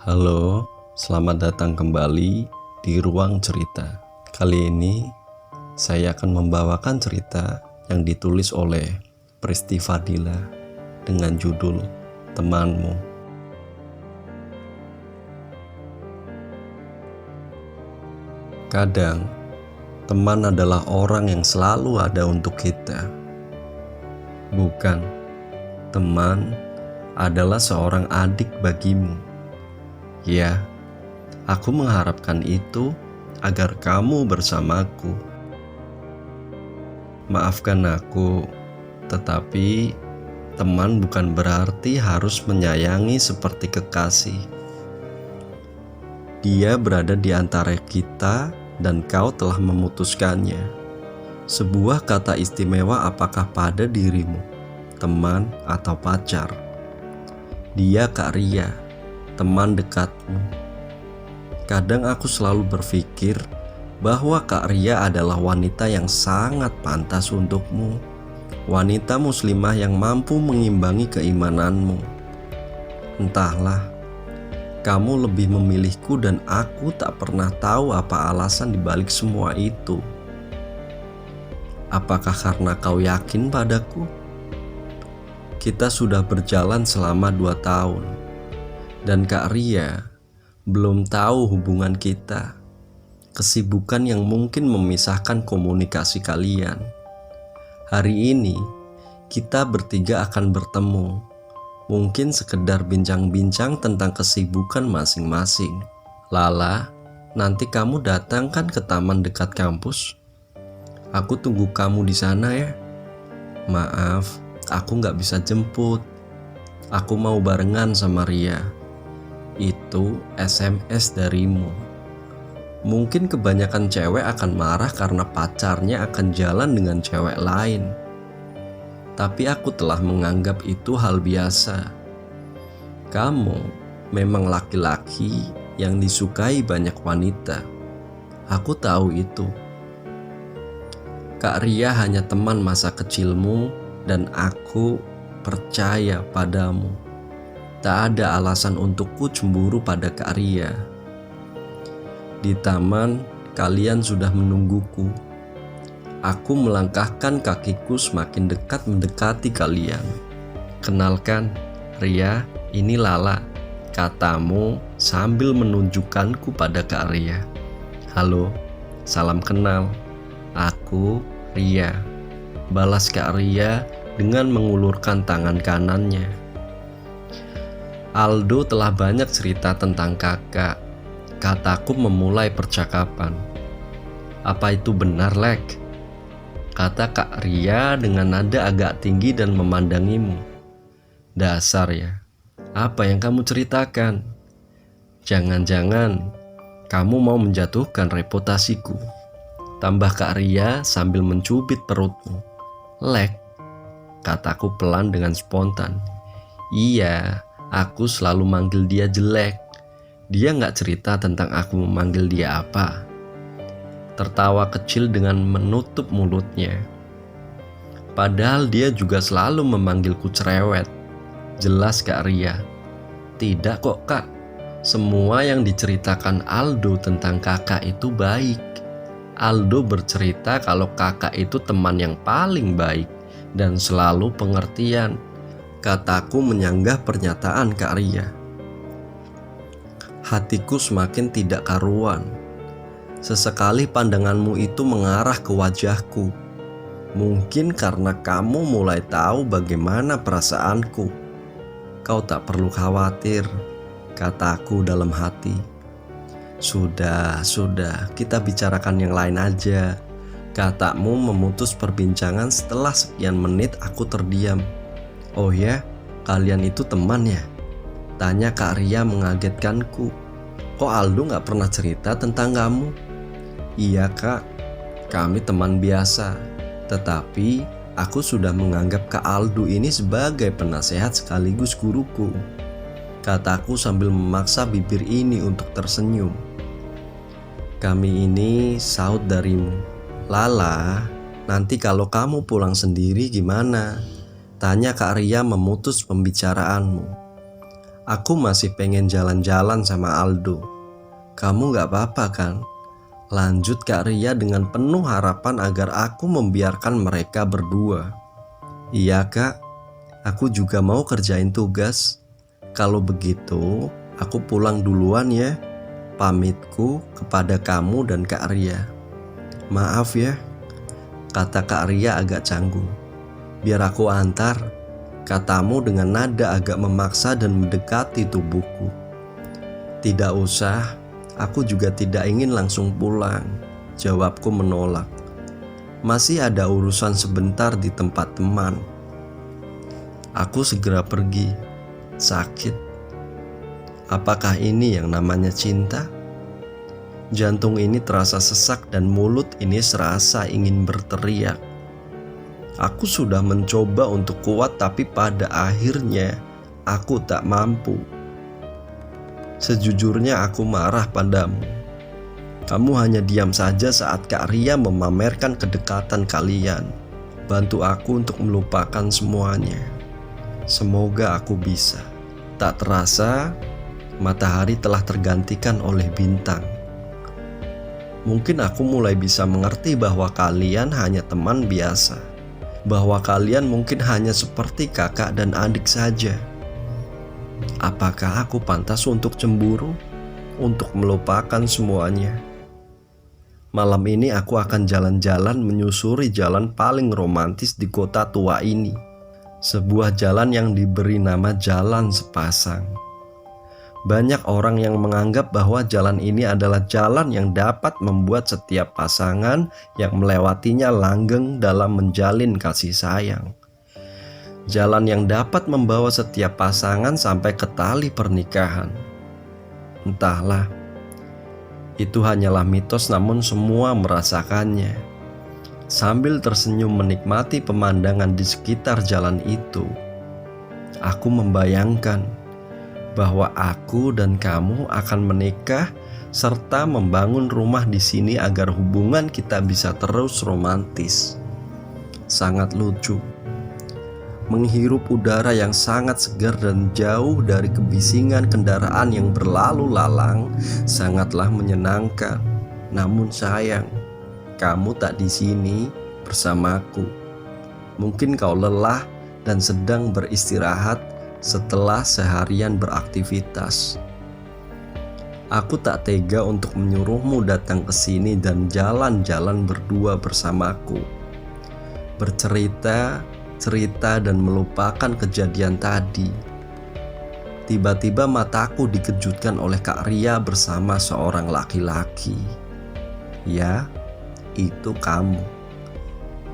Halo, selamat datang kembali di Ruang Cerita. Kali ini saya akan membawakan cerita yang ditulis oleh Pristi Fadila dengan judul Temanmu. Kadang, teman adalah orang yang selalu ada untuk kita. Bukan, teman adalah seorang adik bagimu. Ya, aku mengharapkan itu agar kamu bersamaku. Maafkan aku, tetapi teman bukan berarti harus menyayangi seperti kekasih. Dia berada di antara kita dan kau telah memutuskannya. Sebuah kata istimewa apakah pada dirimu, teman atau pacar? Dia Kak Ria, teman dekatmu. Kadang aku selalu berpikir bahwa Kak Ria adalah wanita yang sangat pantas untukmu. Wanita muslimah yang mampu mengimbangi keimananmu. Entahlah, kamu lebih memilihku dan aku tak pernah tahu apa alasan dibalik semua itu. Apakah karena kau yakin padaku? Kita sudah berjalan selama 2 tahun. Dan Kak Ria belum tahu hubungan kita, kesibukan yang mungkin memisahkan komunikasi kalian. Hari ini kita bertiga akan bertemu, mungkin sekedar bincang-bincang tentang kesibukan masing-masing. Lala, nanti kamu datang kan ke taman dekat kampus? Aku tunggu kamu di sana ya. Maaf, aku gak bisa jemput. Aku mau barengan sama Ria. Itu SMS darimu. Mungkin kebanyakan cewek akan marah karena pacarnya akan jalan dengan cewek lain. Tapi aku telah menganggap itu hal biasa. Kamu memang laki-laki yang disukai banyak wanita. Aku tahu itu. Kak Ria hanya teman masa kecilmu dan aku percaya padamu. Tak ada alasan untukku cemburu pada Kak Ria. Di taman, kalian sudah menungguku. Aku melangkahkan kakiku semakin dekat mendekati kalian. Kenalkan, Ria, ini Lala, katamu sambil menunjukkanku pada Kak Ria. Halo, salam kenal. Aku Ria. Balas Kak Ria dengan mengulurkan tangan kanannya. Aldo telah banyak cerita tentang kakak, kataku memulai percakapan. Apa itu benar, Lek? Kata Kak Ria dengan nada agak tinggi dan memandangimu. Dasar ya, apa yang kamu ceritakan? Jangan-jangan kamu mau menjatuhkan reputasiku. Tambah Kak Ria sambil mencubit perutmu. Lek, kataku pelan dengan spontan. Iya, aku selalu manggil dia jelek. Dia gak cerita tentang aku memanggil dia apa. Tertawa kecil dengan menutup mulutnya. Padahal dia juga selalu memanggilku cerewet. Jelas Kak Ria. Tidak kok Kak. Semua yang diceritakan Aldo tentang kakak itu baik. Aldo bercerita kalau kakak itu teman yang paling baik dan selalu pengertian. Kataku menyanggah pernyataan Kak Ria. Hatiku semakin tidak karuan. Sesekali pandanganmu itu mengarah ke wajahku. Mungkin karena kamu mulai tahu bagaimana perasaanku. Kau tak perlu khawatir, kataku dalam hati. Sudah, kita bicarakan yang lain aja. Katamu memutus perbincangan setelah sekian menit aku terdiam. Oh ya, kalian itu teman ya? Tanya Kak Ria mengagetkanku. Kok Aldo gak pernah cerita tentang kamu? Iya Kak, kami teman biasa. Tetapi aku sudah menganggap Kak Aldo ini sebagai penasehat sekaligus guruku. Kataku sambil memaksa bibir ini untuk tersenyum. Kami ini saud darimu. Lala, nanti kalau kamu pulang sendiri gimana? Tanya Kak Ria memutus pembicaraanmu. Aku masih pengen jalan-jalan sama Aldo. Kamu gak apa-apa kan? Lanjut Kak Ria dengan penuh harapan agar aku membiarkan mereka berdua. Iya kak, aku juga mau kerjain tugas. Kalau begitu, aku pulang duluan ya. Pamitku kepada kamu dan Kak Ria. Maaf ya, kata Kak Ria agak canggung. Biar aku antar, katamu dengan nada agak memaksa dan mendekati tubuhku. Tidak usah, aku juga tidak ingin langsung pulang, jawabku menolak. Masih ada urusan sebentar di tempat teman. Aku segera pergi. Sakit. Apakah ini yang namanya cinta? Jantung ini terasa sesak dan mulut ini serasa ingin berteriak. Aku sudah mencoba untuk kuat, tapi pada akhirnya aku tak mampu. Sejujurnya aku marah padamu. Kamu hanya diam saja saat Kak Ria memamerkan kedekatan kalian. Bantu aku untuk melupakan semuanya. Semoga aku bisa. Tak terasa, matahari telah tergantikan oleh bintang. Mungkin aku mulai bisa mengerti bahwa kalian hanya teman biasa. Bahwa kalian mungkin hanya seperti kakak dan adik saja. Apakah aku pantas untuk cemburu? Untuk melupakan semuanya? Malam ini aku akan jalan-jalan menyusuri jalan paling romantis di kota tua ini. Sebuah jalan yang diberi nama Jalan Sepasang. Banyak orang yang menganggap bahwa jalan ini adalah jalan yang dapat membuat setiap pasangan yang melewatinya langgeng dalam menjalin kasih sayang. Jalan yang dapat membawa setiap pasangan sampai ke tali pernikahan. Entahlah, itu hanyalah mitos, namun semua merasakannya. Sambil tersenyum menikmati pemandangan di sekitar jalan itu, aku membayangkan bahwa aku dan kamu akan menikah serta membangun rumah di sini agar hubungan kita bisa terus romantis. Sangat lucu. Menghirup udara yang sangat segar dan jauh dari kebisingan kendaraan yang berlalu lalang sangatlah menyenangkan. Namun sayang, kamu tak di sini bersamaku. Mungkin kau lelah dan sedang beristirahat setelah seharian beraktivitas. Aku tak tega untuk menyuruhmu datang ke sini dan jalan-jalan berdua bersamaku. Bercerita, cerita dan melupakan kejadian tadi. Tiba-tiba mataku dikejutkan oleh Kak Ria bersama seorang laki-laki. Ya, itu kamu.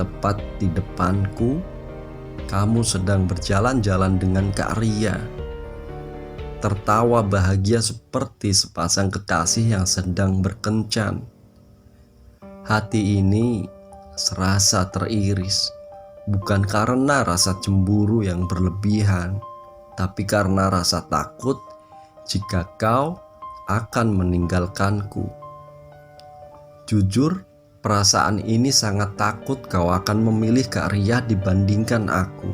Tepat di depanku. Kamu sedang berjalan-jalan dengan Kak Ria, tertawa bahagia seperti sepasang kekasih yang sedang berkencan. Hati ini serasa teriris, bukan karena rasa cemburu yang berlebihan, tapi karena rasa takut jika kau akan meninggalkanku. Jujur, perasaan ini sangat takut kau akan memilih Kak Ria dibandingkan aku.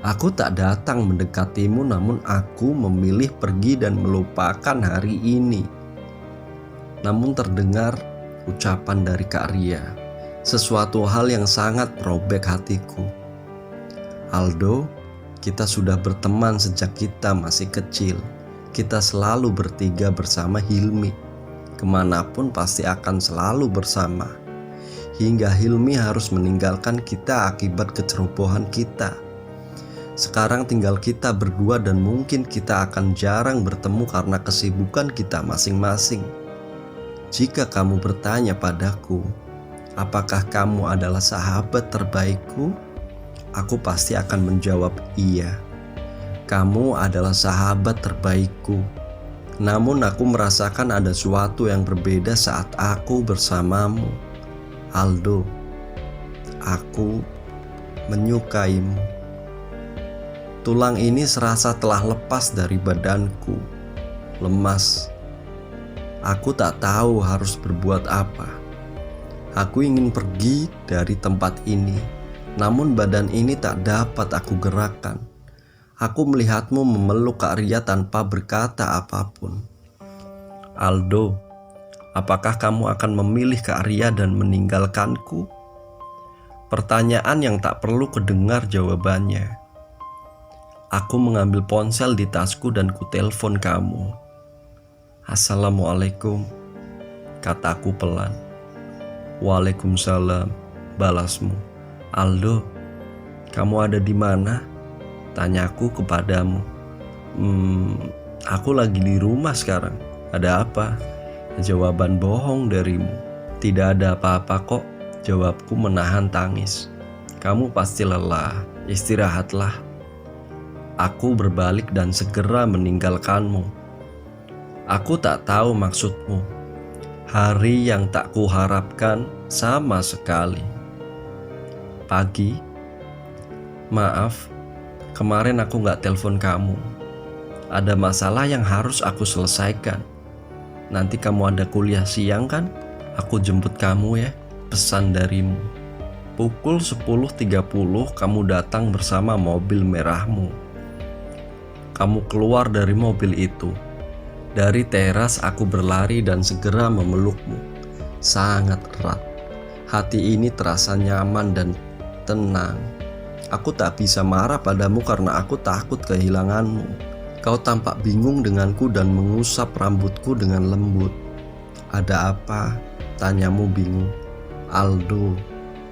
Aku tak datang mendekatimu, namun aku memilih pergi dan melupakan hari ini. Namun terdengar ucapan dari Kak Ria, sesuatu hal yang sangat merobek hatiku. Aldo, kita sudah berteman sejak kita masih kecil. Kita selalu bertiga bersama Hilmi. Kemanapun pasti akan selalu bersama. Hingga Hilmi harus meninggalkan kita akibat kecerobohan kita. Sekarang tinggal kita berdua dan mungkin kita akan jarang bertemu karena kesibukan kita masing-masing. Jika kamu bertanya padaku, apakah kamu adalah sahabat terbaikku? Aku pasti akan menjawab iya. Kamu adalah sahabat terbaikku. Namun aku merasakan ada sesuatu yang berbeda saat aku bersamamu. Aldo, aku menyukaimu. Tulang ini serasa telah lepas dari badanku. Lemas. Aku tak tahu harus berbuat apa. Aku ingin pergi dari tempat ini, namun badan ini tak dapat aku gerakkan. Aku melihatmu memeluk Kak Ria tanpa berkata apapun. Aldo, apakah kamu akan memilih Kak Ria dan meninggalkanku? Pertanyaan yang tak perlu kedengar jawabannya. Aku mengambil ponsel di tasku dan kutelepon kamu. Assalamualaikum, kataku pelan. Waalaikumsalam, balasmu. Aldo, kamu ada di mana? Tanyaku kepadamu. Aku lagi di rumah sekarang. Ada apa? Jawaban bohong darimu. Tidak ada apa-apa kok, jawabku menahan tangis. Kamu pasti lelah, istirahatlah. Aku berbalik dan segera meninggalkanmu. Aku tak tahu maksudmu. Hari yang tak kuharapkan sama sekali. Pagi, maaf, kemarin aku gak telepon kamu. Ada masalah yang harus aku selesaikan. Nanti kamu ada kuliah siang kan? Aku jemput kamu ya, pesan darimu. Pukul 10.30 kamu datang bersama mobil merahmu. Kamu keluar dari mobil itu. Dari teras aku berlari dan segera memelukmu. Sangat erat. Hati ini terasa nyaman dan tenang. Aku tak bisa marah padamu karena aku takut kehilanganmu. Kau tampak bingung denganku dan mengusap rambutku dengan lembut. Ada apa? Tanyamu bingung. Aldo,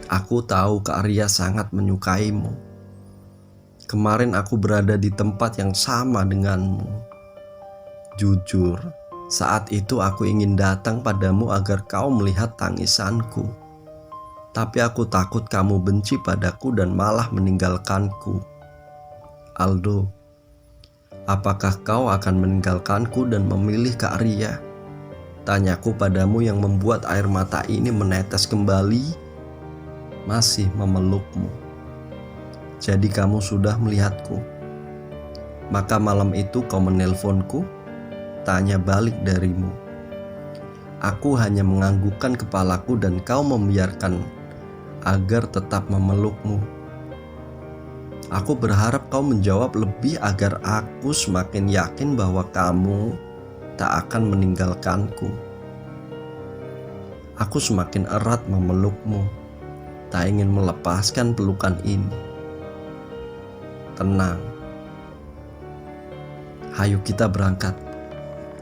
aku tahu Kak Ria sangat menyukaimu. Kemarin aku berada di tempat yang sama denganmu. Jujur, saat itu aku ingin datang padamu agar kau melihat tangisanku. Tapi aku takut kamu benci padaku dan malah meninggalkanku. Aldo, apakah kau akan meninggalkanku dan memilih Kak Ria? Tanyaku padamu yang membuat air mata ini menetes kembali. Masih memelukmu. Jadi kamu sudah melihatku. Maka malam itu kau menelponku? Tanya balik darimu. Aku hanya menganggukkan kepalaku dan kau membiarkan agar tetap memelukmu. Aku berharap kau menjawab lebih agar aku semakin yakin bahwa kamu tak akan meninggalkanku. Aku semakin erat memelukmu, tak ingin melepaskan pelukan ini. Tenang. Hayo kita berangkat.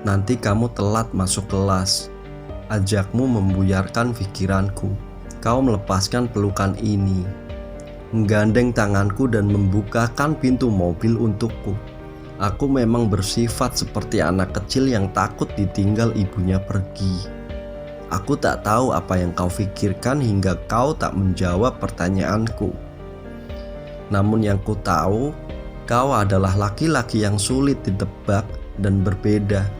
Nanti kamu telat masuk kelas. Ajakmu membuyarkan pikiranku. Kau melepaskan pelukan ini, menggandeng tanganku dan membukakan pintu mobil untukku. Aku memang bersifat seperti anak kecil yang takut ditinggal ibunya pergi. Aku tak tahu apa yang kau pikirkan hingga kau tak menjawab pertanyaanku. Namun yang ku tahu, kau adalah laki-laki yang sulit ditebak dan berbeda.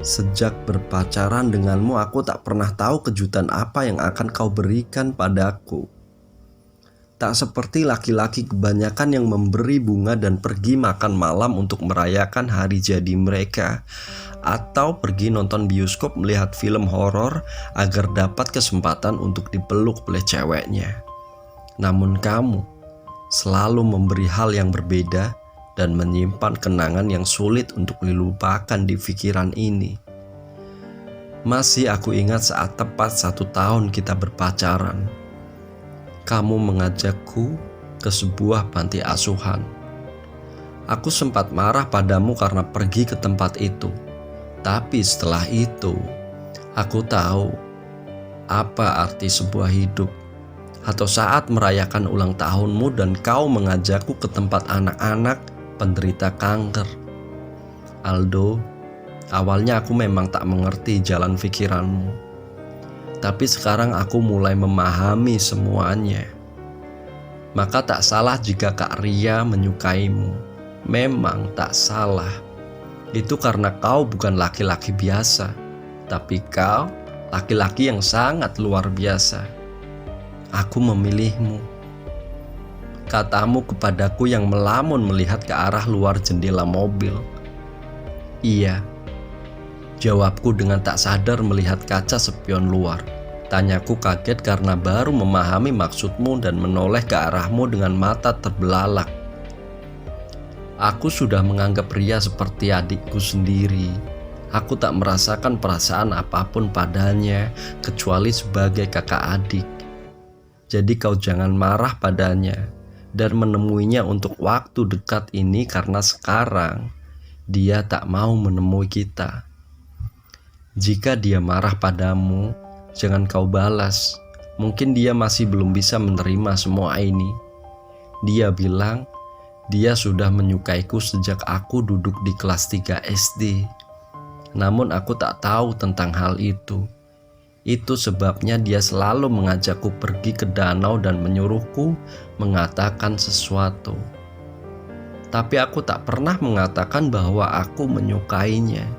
Sejak berpacaran denganmu, aku tak pernah tahu kejutan apa yang akan kau berikan padaku. Tak seperti laki-laki kebanyakan yang memberi bunga dan pergi makan malam untuk merayakan hari jadi mereka, atau pergi nonton bioskop melihat film horor agar dapat kesempatan untuk dipeluk oleh ceweknya. Namun kamu selalu memberi hal yang berbeda dan menyimpan kenangan yang sulit untuk dilupakan di pikiran ini. Masih aku ingat saat tepat 1 tahun kita berpacaran. Kamu mengajakku ke sebuah panti asuhan. Aku sempat marah padamu karena pergi ke tempat itu. Tapi setelah itu, aku tahu apa arti sebuah hidup. Atau saat merayakan ulang tahunmu dan kau mengajakku ke tempat anak-anak penderita kanker. Aldo, awalnya aku memang tak mengerti jalan pikiranmu. Tapi sekarang aku mulai memahami semuanya. Maka tak salah jika Kak Ria menyukaimu. Memang tak salah. Itu karena kau bukan laki-laki biasa, tapi kau laki-laki yang sangat luar biasa. Aku memilihmu. Katamu kepadaku yang melamun melihat ke arah luar jendela mobil. Iya, jawabku dengan tak sadar melihat kaca spion luar. Tanyaku kaget karena baru memahami maksudmu dan menoleh ke arahmu dengan mata terbelalak. Aku sudah menganggap Ria seperti adikku sendiri. Aku tak merasakan perasaan apapun padanya kecuali sebagai kakak adik. Jadi kau jangan marah padanya dan menemuinya untuk waktu dekat ini karena sekarang dia tak mau menemui kita. Jika dia marah padamu, jangan kau balas. Mungkin dia masih belum bisa menerima semua ini. Dia bilang, dia sudah menyukaiku sejak aku duduk di kelas 3 SD. Namun aku tak tahu tentang hal itu. Itu sebabnya dia selalu mengajakku pergi ke danau dan menyuruhku mengatakan sesuatu. Tapi aku tak pernah mengatakan bahwa aku menyukainya.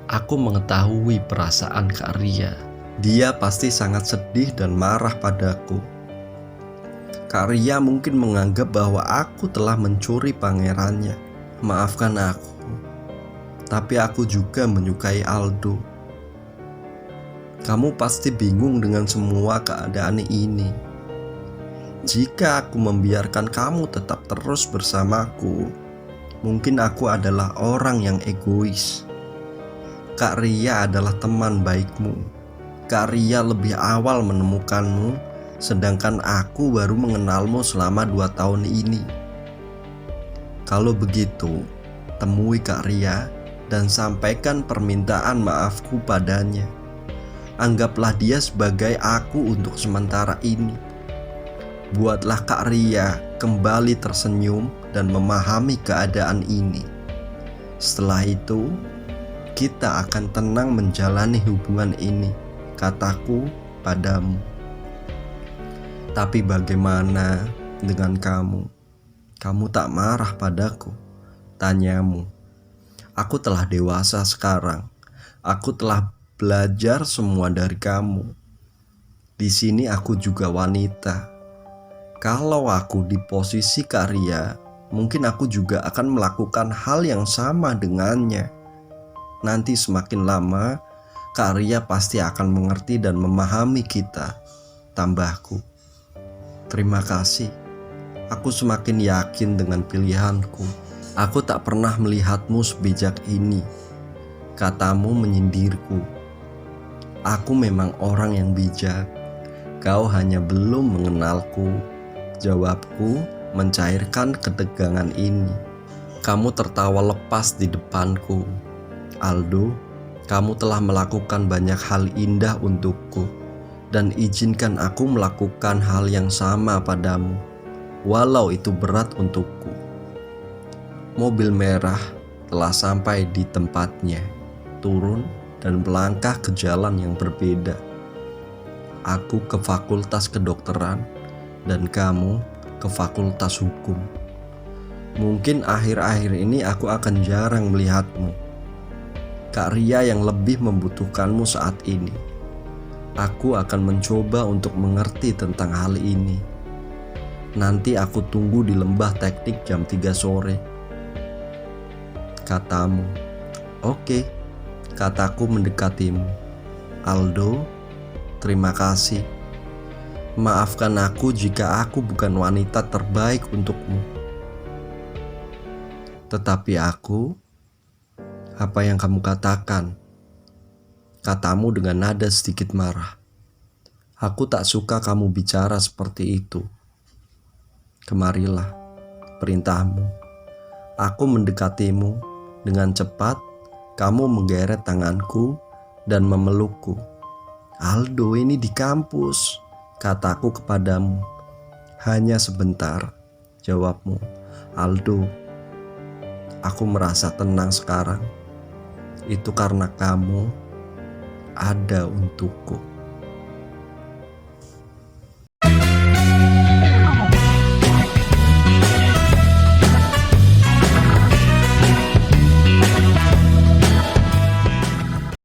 Aku mengetahui perasaan Kak Ria. Dia pasti sangat sedih dan marah padaku. Kak Ria mungkin menganggap bahwa aku telah mencuri pangerannya. Maafkan aku. Tapi aku juga menyukai Aldo. Kamu pasti bingung dengan semua keadaan ini. Jika aku membiarkan kamu tetap terus bersamaku, mungkin aku adalah orang yang egois. Kak Ria adalah teman baikmu. Kak Ria lebih awal menemukanmu, sedangkan aku baru mengenalmu selama 2 tahun ini. Kalau begitu, temui Kak Ria dan sampaikan permintaan maafku padanya. Anggaplah dia sebagai aku untuk sementara ini. Buatlah Kak Ria kembali tersenyum dan memahami keadaan ini. Setelah itu, kita akan tenang menjalani hubungan ini, kataku padamu. Tapi bagaimana dengan kamu? Kamu tak marah padaku? Tanyamu. Aku telah dewasa sekarang. Aku telah belajar semua dari kamu. Di sini aku juga wanita. Kalau aku di posisi Kak Ria, mungkin aku juga akan melakukan hal yang sama dengannya. Nanti semakin lama, Kak Ria pasti akan mengerti dan memahami kita, tambahku. Terima kasih. Aku semakin yakin dengan pilihanku. Aku tak pernah melihatmu sebijak ini, katamu menyindirku. Aku memang orang yang bijak. Kau hanya belum mengenalku. Jawabku mencairkan ketegangan ini. Kamu tertawa lepas di depanku. Aldo, kamu telah melakukan banyak hal indah untukku, dan izinkan aku melakukan hal yang sama padamu, walau itu berat untukku. Mobil merah telah sampai di tempatnya, turun dan melangkah ke jalan yang berbeda. Aku ke fakultas kedokteran dan kamu ke fakultas hukum. Mungkin akhir-akhir ini aku akan jarang melihatmu. Kak Ria yang lebih membutuhkanmu saat ini. Aku akan mencoba untuk mengerti tentang hal ini. Nanti aku tunggu di lembah teknik jam 3 sore. Katamu. Oke, kataku mendekatimu. Aldo, terima kasih. Maafkan aku jika aku bukan wanita terbaik untukmu. Tetapi aku, apa yang kamu katakan? Katamu dengan nada sedikit marah. Aku tak suka kamu bicara seperti itu. Kemarilah, perintahmu. Aku mendekatimu. Dengan cepat, kamu menggeret tanganku dan memelukku. Aldo, ini di kampus, kataku kepadamu. Hanya sebentar, jawabmu. Aldo, aku merasa tenang sekarang. Itu karena kamu ada untukku.